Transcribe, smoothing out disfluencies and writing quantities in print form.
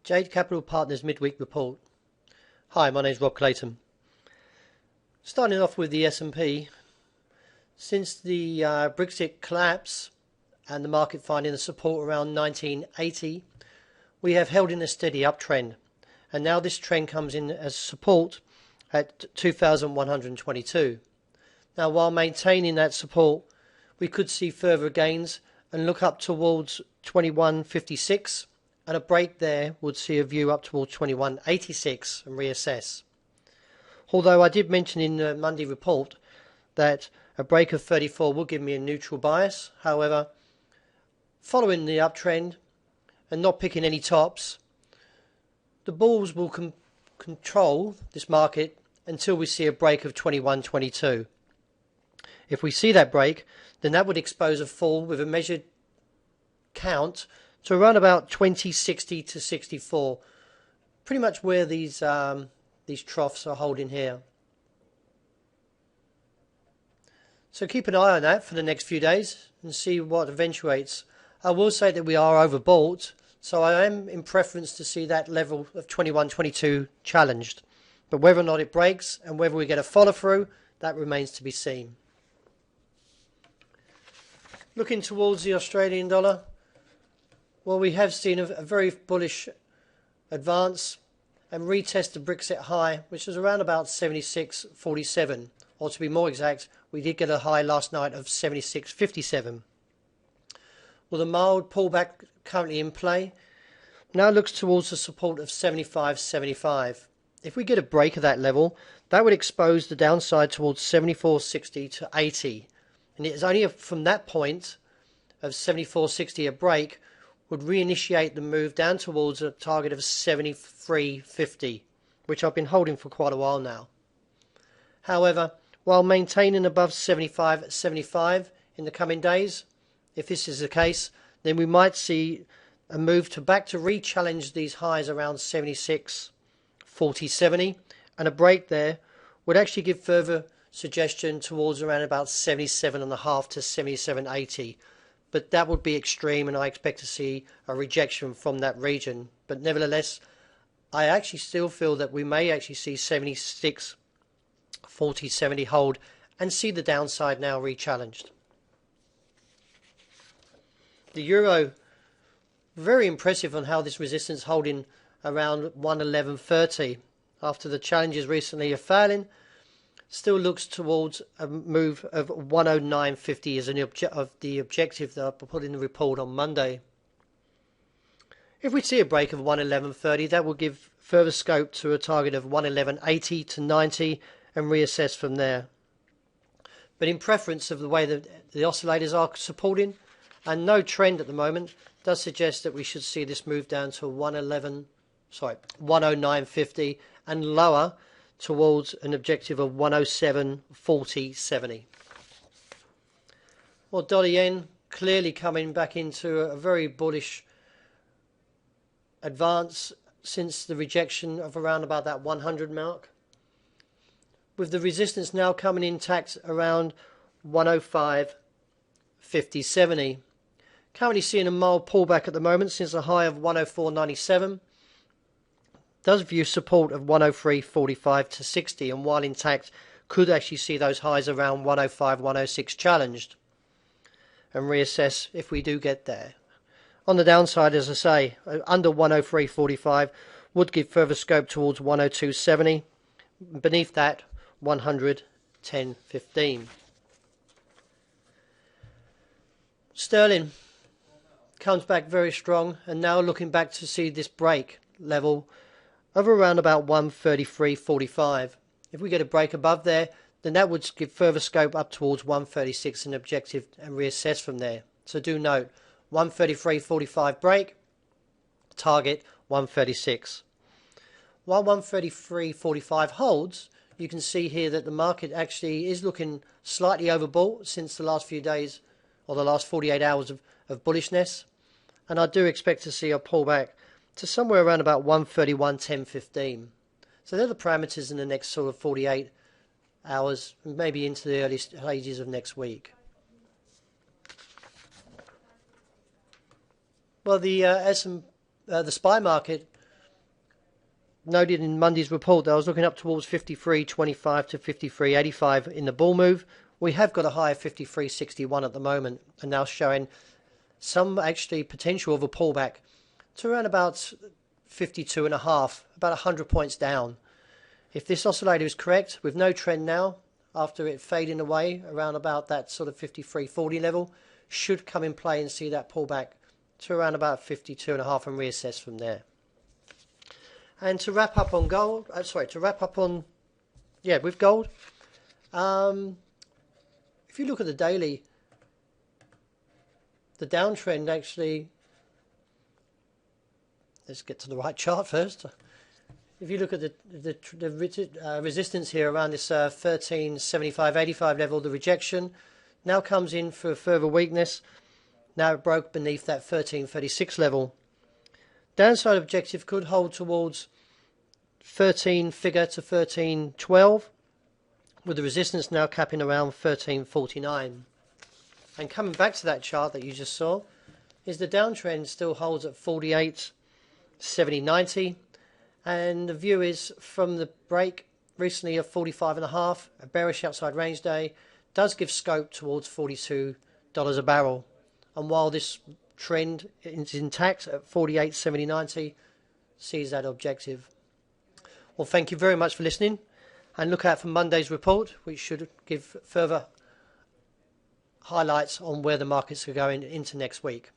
Jade Capital Partners Midweek Report. Hi, my name is Rob Clayton. Starting off with the S&P, since the Brexit collapse and the market finding the support around 1980, we have held in a steady uptrend, and now this trend comes in as support at 2,122. Now, while maintaining that support, we could see further gains and look up towards 2156, and a break there would see a view up towards 2186 and reassess. Although I did mention in the Monday report that a break of 34 will give me a neutral bias. However, following the uptrend and not picking any tops, the bulls will control this market until we see a break of 2122. If we see that break, then that would expose a fall with a measured count to around about 2060 to 64, pretty much where these troughs are holding here. So keep an eye on that for the next few days and see what eventuates. I will say that we are overbought, so I am in preference to see that level of 2122 challenged. But whether or not it breaks and whether we get a follow through, that remains to be seen. Looking towards the Australian dollar, well, we have seen a very bullish advance and retest the Brexit high, which was around about 76.47, or to be more exact, we did get a high last night of 76.57. Well, the mild pullback currently in play now looks towards the support of 75.75. If we get a break of that level, that would expose the downside towards 74.60 to 80, and it is only from that point of 74.60 a break would reinitiate the move down towards a target of 73.50, which I've been holding for quite a while now. However, while maintaining above 75.75 in the coming days, if this is the case, then we might see a move to back to re-challenge these highs around 76.40-70, and a break there would actually give further suggestion towards around about 77.5 to 77.80. But that would be extreme, and I expect to see a rejection from that region. But nevertheless, I actually still feel that we may actually see 76.40-70 hold and see the downside now re-challenged. The euro, very impressive on how this resistance holding around 111.30 after the challenges recently are failing. Still looks towards a move of 109.50 as the objective that I put in the report on Monday. If we see a break of 111.30, that will give further scope to a target of 111.80 to 90 and reassess from there. But in preference of the way that the oscillators are supporting, and no trend at the moment, does suggest that we should see this move down to 109.50 and lower towards an objective of 107.40-70. Well, dollar yen clearly coming back into a very bullish advance since the rejection of around about that 100 mark, with the resistance now coming intact around 105.50-70. Currently seeing a mild pullback at the moment since a high of 104.97. Does view support of 103.45 to 60, and while intact could actually see those highs around 105, 106 challenged and reassess if we do get there. On the downside, as I say, under 103.45 would give further scope towards 102.70. Beneath that, 110.15. Sterling comes back very strong, and now looking back to see this break level of around about 133.45. If we get a break above there, then that would give further scope up towards 136 an objective and reassess from there. So do note, 133.45 break, target 136. While 133.45 holds, you can see here that the market actually is looking slightly overbought since the last few days, or the last 48 hours of bullishness, and I do expect to see a pullback to somewhere around about 131.10.15. So they're the parameters in the next sort of 48 hours, maybe into the early stages of next week. Well, the SPY market noted in Monday's report that I was looking up towards 53.25 to 53.85 in the bull move. We have got a high of 53.61 at the moment, and now showing some actually potential of a pullback to around about 52.5, about 100 points down. If this oscillator is correct, with no trend now, after it fading away around about that sort of 53.40 level, should come in play and see that pullback to around about 52.5 and reassess from there. And to wrap up on gold, with gold, if you look at the daily, the downtrend actually, let's get to the right chart first. If you look at the resistance here around this 13.75.85 level, the rejection now comes in for further weakness. Now it broke beneath that 13.36 level. Downside objective could hold towards 13 figure to 13.12, with the resistance now capping around 13.49. And coming back to that chart that you just saw, is the downtrend still holds at 48.70.90, and the view is from the break recently of 45.5, a bearish outside range day, does give scope towards $42 a barrel. And while this trend is intact at 48.70.90, sees that objective. Well, thank you very much for listening, and look out for Monday's report, which should give further highlights on where the markets are going into next week.